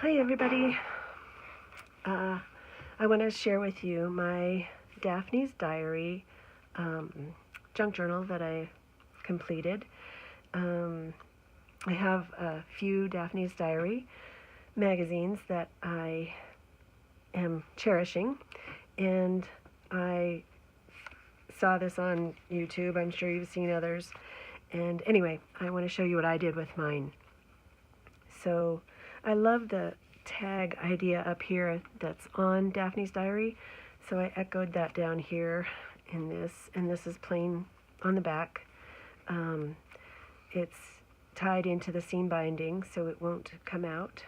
Hi everybody. I want to share with you my Daphne's Diary junk journal that I completed. I have a few Daphne's Diary magazines that I am cherishing, and I saw this on YouTube. I'm sure you've seen others. And anyway, I want to show you what I did with mine. So I love the tag idea up here that's on Daphne's Diary. So I echoed that down here in this, and this is plain on the back. It's tied into the seam binding so it won't come out.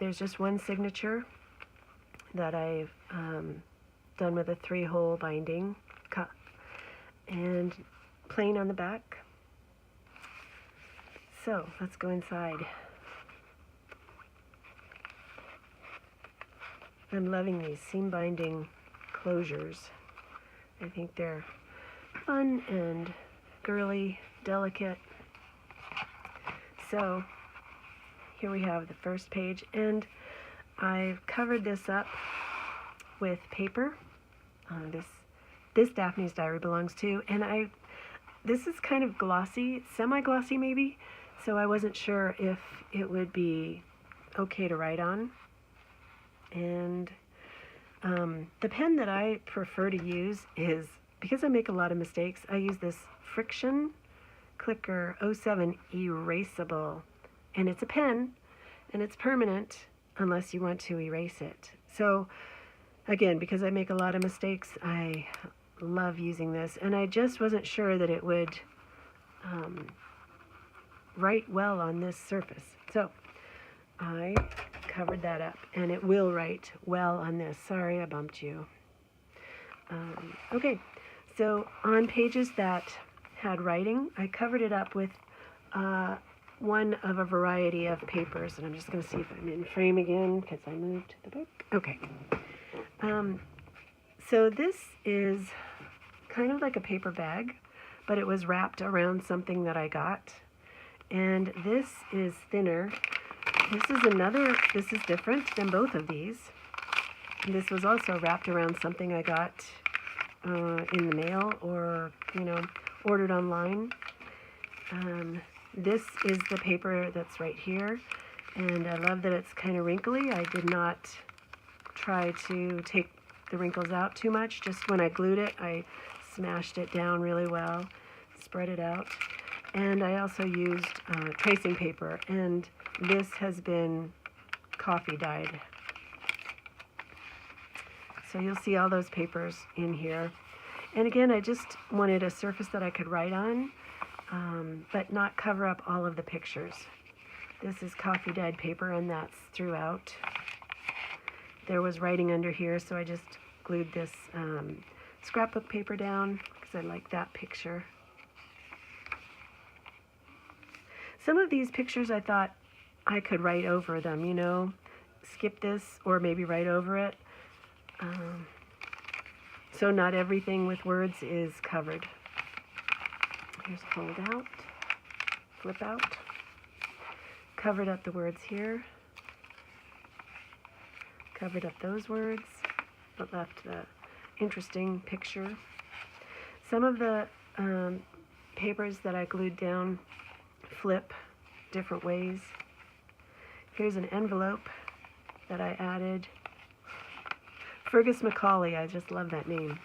There's just one signature that I've done with a 3-hole binding cut, and plain on the back. So let's go inside. I'm loving these seam binding closures. I think they're fun and girly, delicate. So here we have the first page, and I've covered this up with paper. This Daphne's Diary belongs to, and this is kind of glossy, semi-glossy maybe, so I wasn't sure if it would be okay to write on. And the pen that I prefer to use is, because I make a lot of mistakes, I use this Friction Clicker 07 Erasable, and it's a pen, and it's permanent unless you want to erase it. So again, because I make a lot of mistakes, I love using this, and I just wasn't sure that it would write well on this surface. So I covered that up, and it will write well on this. Sorry I bumped you. Okay, so on pages that had writing, I covered it up with one of a variety of papers, and I'm just going to see if I'm in frame again because I moved the book. Okay. So this is kind of like a paper bag, but it was wrapped around something that I got, and this is thinner. This is different than both of these. This was also wrapped around something I got in the mail or, ordered online. This is the paper that's right here, and I love that it's kind of wrinkly. I did not try to take the wrinkles out too much. Just when I glued it, I smashed it down really well, spread it out. And I also used tracing paper, and this has been coffee dyed. So you'll see all those papers in here. And again, I just wanted a surface that I could write on, but not cover up all of the pictures. This is coffee dyed paper, and that's throughout. There was writing under here, so I just glued this scrapbook paper down because I like that picture. Some of these pictures I thought I could write over them, skip this or maybe write over it. So not everything with words is covered. Here's fold out, flip out, covered up the words here, covered up those words, but left the interesting picture. Some of the papers that I glued down flip different ways. Here's an envelope that I added. Fergus Macaulay, I just love that name.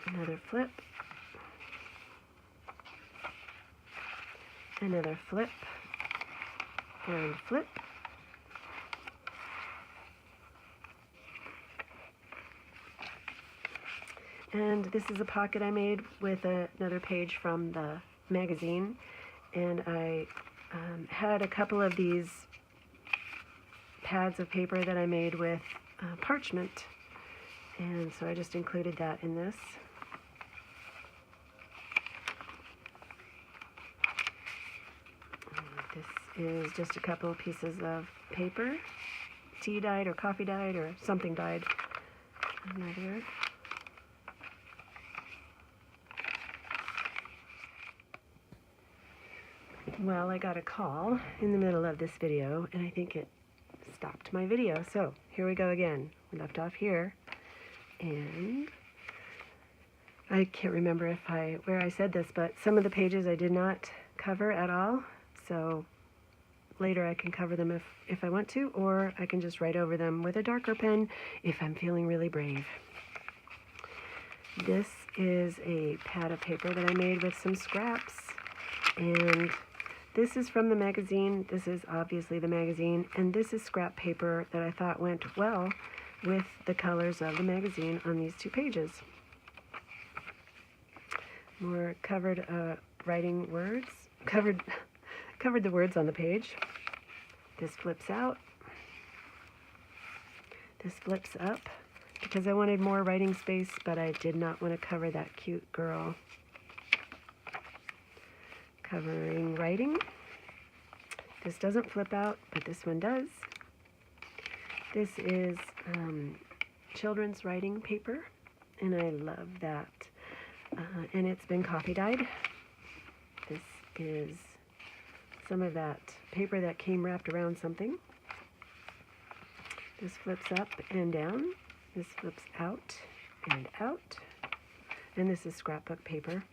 Another flip. Another flip. And flip. And this is a pocket I made with another page from the magazine, and I had a couple of these pads of paper that I made with parchment, and so I just included that in this. This is just a couple of pieces of paper, tea dyed or coffee dyed or something dyed. Another. Well, I got a call in the middle of this video, and I think it stopped my video. So here we go again. We left off here, and I can't remember where I said this, but some of the pages I did not cover at all. So later I can cover them if I want to, or I can just write over them with a darker pen if I'm feeling really brave. This is a pad of paper that I made with some scraps, and this is from the magazine. This is obviously the magazine, and this is scrap paper that I thought went well with the colors of the magazine on these two pages. More covered writing words, covered the words on the page. This flips out. This flips up because I wanted more writing space, but I did not want to cover that cute girl. Covering writing. This doesn't flip out, but this one does. This is children's writing paper, and I love that. And it's been coffee dyed. This is some of that paper that came wrapped around something. This flips up and down. This flips out and out. And this is scrapbook paper.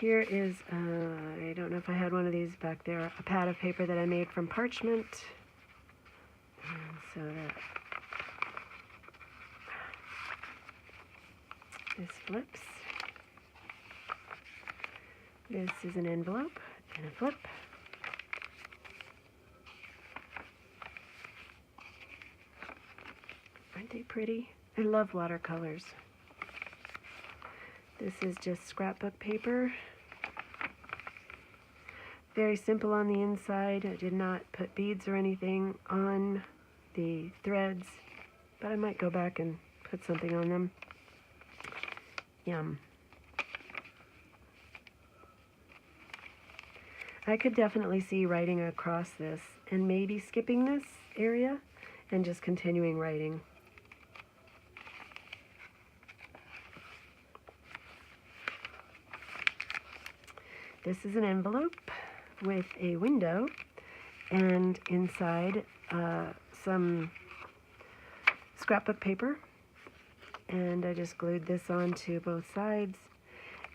Here is, I don't know if I had one of these back there, a pad of paper that I made from parchment. And so that this flips. This is an envelope and a flip. Aren't they pretty? I love watercolors. This is just scrapbook paper. Very simple on the inside. I did not put beads or anything on the threads, but I might go back and put something on them. Yum. I could definitely see writing across this and maybe skipping this area and just continuing writing. This is an envelope with a window, and inside some scrapbook paper, and I just glued this onto both sides.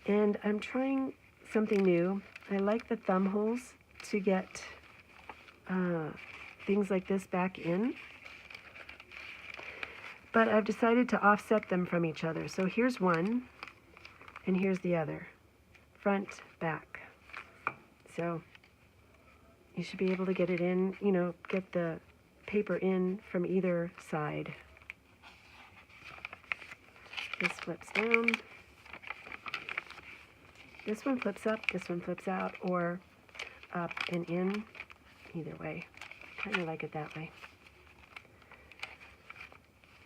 And I'm trying something new. I like the thumb holes to get things like this back in, but I've decided to offset them from each other. So here's one, and here's the other, front, back. So you should be able to get it in, get the paper in from either side. This flips down. This one flips up, this one flips out, or up and in. Either way. Kind of like it that way.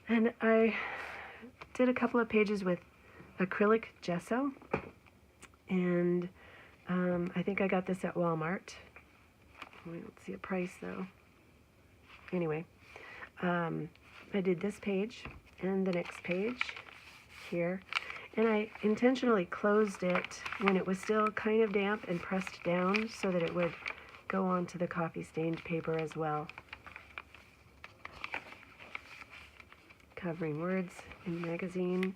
And I did a couple of pages with acrylic gesso, and I think I got this at Walmart. We don't see a price though. Anyway, I did this page and the next page here, and I intentionally closed it when it was still kind of damp and pressed down so that it would go onto the coffee stained paper as well. Covering words in the magazine.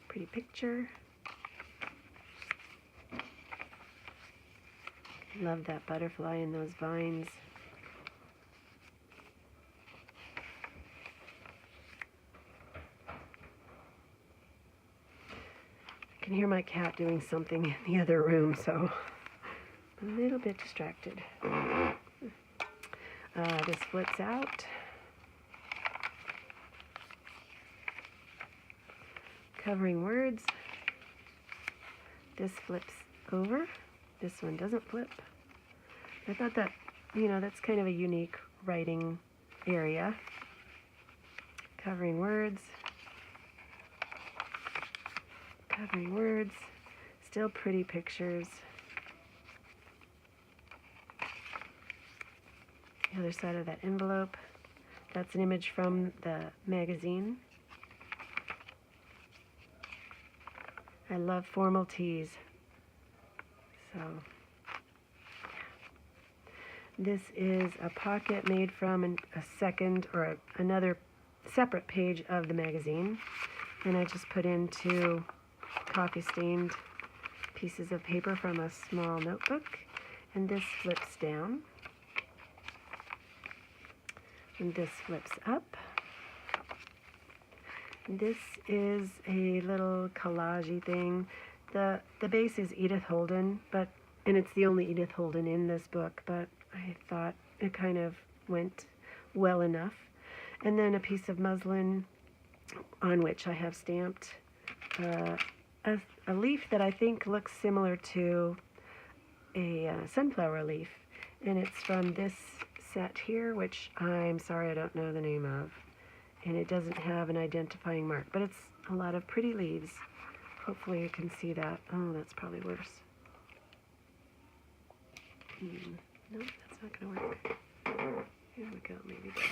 Pretty picture. Love that butterfly and those vines. I can hear my cat doing something in the other room, so I'm a little bit distracted. This flips out. Covering words. This flips over. This one doesn't flip. I thought that, that's kind of a unique writing area. Covering words. Covering words. Still pretty pictures. The other side of that envelope. That's an image from the magazine. I love formal tees. So this is a pocket made from a second or another separate page of the magazine, and I just put in 2 coffee-stained pieces of paper from a small notebook, and this flips down, and this flips up. This is a little collage-y thing. The base is Edith Holden, and it's the only Edith Holden in this book, but I thought it kind of went well enough. And then a piece of muslin on which I have stamped a leaf that I think looks similar to a sunflower leaf, and it's from this set here, which I'm sorry I don't know the name of, and it doesn't have an identifying mark, but it's a lot of pretty leaves. Hopefully you can see that. Oh, that's probably worse. Nope, that's not going to work. Here we go, maybe this.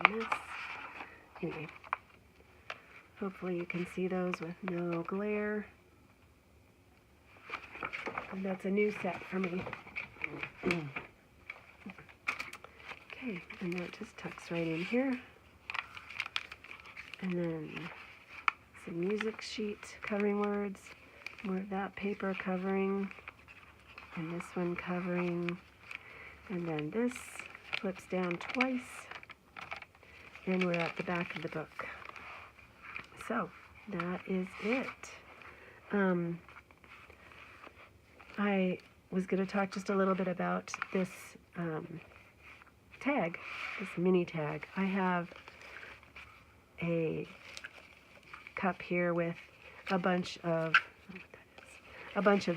I'm making this. Anyway, hopefully you can see those with no glare. And that's a new set for me. Okay, and that just tucks right in here. And then some music sheet covering words, more of that paper covering, and this one covering, and then this flips down twice, and we're at the back of the book. So that is it. I was going to talk just a little bit about this tag, this mini tag. I have a cup here with a bunch of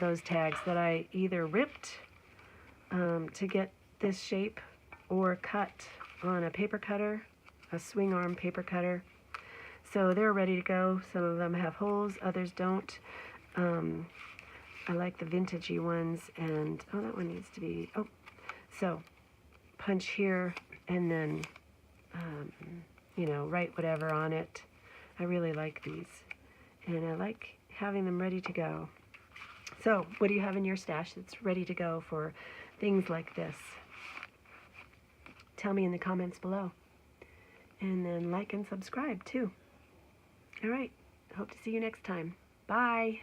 those tags that I either ripped to get this shape or cut on a paper cutter, a swing arm paper cutter. So they're ready to go. Some of them have holes, others don't. I like the vintagey ones, and oh, that one needs to be, oh, so punch here and then, you know, write whatever on it. I really like these, and I like having them ready to go. So what do you have in your stash that's ready to go for things like this? Tell me in the comments below, and then like and subscribe too. All right, hope to see you next time. Bye.